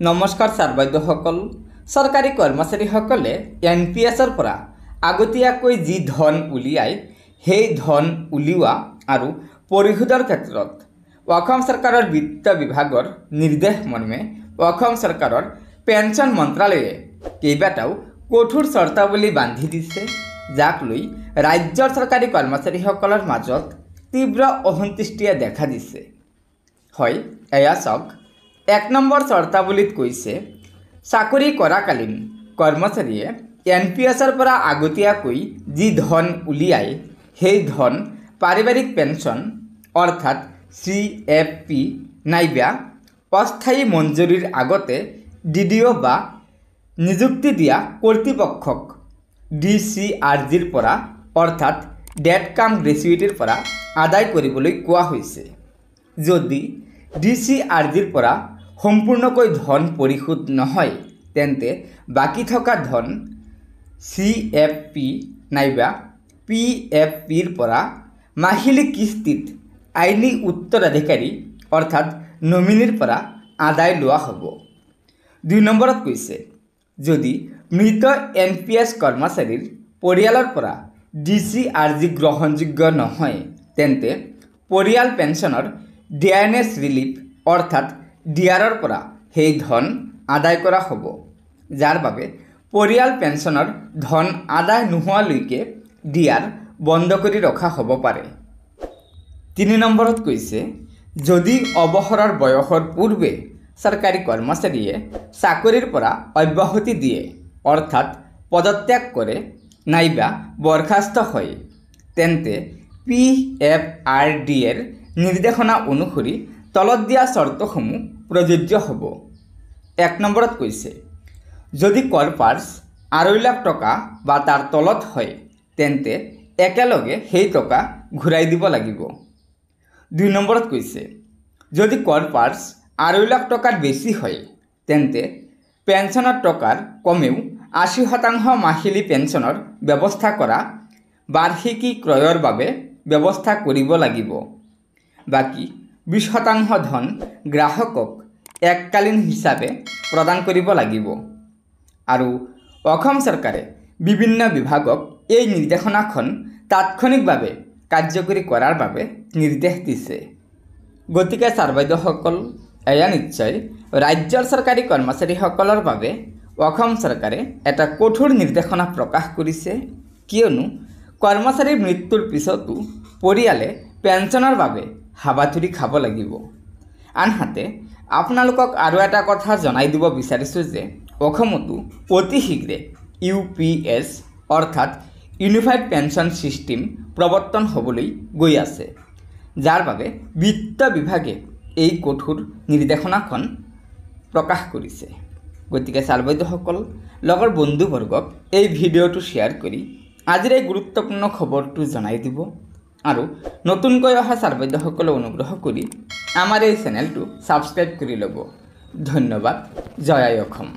নমস্কাৰ ছাৰ বাইদেউসকল। চৰকাৰী কৰ্মচাৰীসকলে NPSৰ পৰা আগতীয়াকৈ যি ধন উলিয়ায় সেই ধন উলিওৱা আৰু পৰিশোধৰ ক্ষেত্ৰত অসম চৰকাৰৰ বিত্ত বিভাগৰ নিৰ্দেশ মৰ্মে অসম চৰকাৰৰ পেঞ্চন মন্ত্ৰালয়ে কেইবাটাও কঠোৰ চৰ্তাৱলী বান্ধি দিছে, যাক লৈ ৰাজ্যৰ চৰকাৰী কৰ্মচাৰীসকলৰ মাজত তীব্ৰ অসন্তুষ্টিয়ে দেখা দিছে। হয়, এয়া চাওক। 1 নম্বৰ চৰ্তাৱলীত কৈছে, চাকৰি কৰাকালীন কৰ্মচাৰীয়ে NPSৰ পৰা আগতীয়াকৈ যি ধন উলিয়ায় সেই ধন পাৰিবাৰিক পেঞ্চন অৰ্থাৎ CFP নাইবা অস্থায়ী মঞ্জুৰিৰ আগতে DDO বা নিযুক্তি দিয়া কৰ্তৃপক্ষক DCRGৰ পৰা অৰ্থাৎ ডেথ কাম গ্ৰেচুইটিৰ পৰা আদায় কৰিবলৈ কোৱা হৈছে। যদি DCRGৰ পৰা সম্পূৰ্ণকৈ ধন পৰিশোধ নহয় তেন্তে বাকী থকা ধন CFP নাইবা PFPৰ পৰা মাহিলী কিস্তিত আইনী উত্তৰাধিকাৰী অৰ্থাৎ নমিনীৰ পৰা আদায় লোৱা হ'ব। 2 নম্বৰত কৈছে, যদি মৃত NPS কৰ্মচাৰীৰ পৰিয়ালৰ পৰা DCRG গ্ৰহণযোগ্য নহয় তেন্তে পৰিয়াল পেঞ্চনৰ ডিয়াৰনেছ ৰিলিফ অৰ্থাৎ ডিয়াৰৰ পৰা সেই ধন আদায় কৰা হ'ব, যাৰ বাবে পৰিয়াল পেঞ্চনৰ ধন আদায় নোহোৱালৈকে ডিয়াৰ বন্ধ কৰি ৰখা হ'ব পাৰে। 3 নম্বৰত কৈছে, যদি অৱসৰৰ বয়সৰ পূৰ্বে চৰকাৰী কৰ্মচাৰীয়ে চাকৰিৰ পৰা অব্যাহতি দিয়ে অৰ্থাৎ পদত্যাগ কৰে নাইবা বৰখাস্ত হয় তেন্তে PFRDAৰ নিৰ্দেশনা অনুসৰি তলত দিয়া চৰ্তসমূহ প্ৰযোজ্য হ'ব। 1 নম্বৰত কৈছে, যদি কৰপাৰ্চ 2.5 লাখ টকা বা তাৰ তলত হয় তেন্তে একেলগে সেই টকা ঘূৰাই দিব লাগিব। 2 নম্বৰত কৈছে, যদি কৰপাৰ্চ 2.5 লাখ টকাৰ বেছি হয় তেন্তে পেঞ্চনৰ টকাৰ কমেও 80% মাহিলী পেঞ্চনৰ ব্যৱস্থা কৰা বাৰ্ষিকী ক্ৰয়ৰ বাবে ব্যৱস্থা কৰিব লাগিব। বাকী 20% ধন গ্ৰাহকক এককালীন হিচাপে প্ৰদান কৰিব লাগিব। আৰু অসম চৰকাৰে বিভিন্ন বিভাগক এই নিৰ্দেশনাখন তাৎক্ষণিকভাৱে কাৰ্যকৰী কৰাৰ বাবে নিৰ্দেশ দিছে। গতিকে ছাৰ বাইদেউসকল, এয়া নিশ্চয় ৰাজ্যৰ চৰকাৰী কৰ্মচাৰীসকলৰ বাবে অসম চৰকাৰে এটা কঠোৰ নিৰ্দেশনা প্ৰকাশ কৰিছে, কিয়নো কৰ্মচাৰীৰ মৃত্যুৰ পিছতো পৰিয়ালে পেঞ্চনৰ বাবে হাবাথুৰি খাব লাগিব। আনহাতে আপোনালোকক আৰু এটা কথা জনাই দিব বিচাৰিছোঁ যে অসমতো অতি শীঘ্ৰে UPS অৰ্থাৎ ইউনিফাইড পেঞ্চন ছিষ্টেম প্ৰৱৰ্তন হ'বলৈ গৈ আছে, যাৰ বাবে বিত্ত বিভাগে এই কঠোৰ নিৰ্দেশনাখন প্ৰকাশ কৰিছে। গতিকে ছাৰ বাইদেউসকল, লগৰ বন্ধুবৰ্গক এই ভিডিঅ'টো শ্বেয়াৰ কৰি আজিৰ এই গুৰুত্বপূৰ্ণ খবৰটো জনাই দিব আৰু নতুনকৈ অহা ছাৰ বাইদেউসকলে অনুগ্ৰহ কৰি আমাৰ এই চেনেলটো ছাবস্ক্ৰাইব কৰি ল'ব। ধন্যবাদ। জয় আই অসম।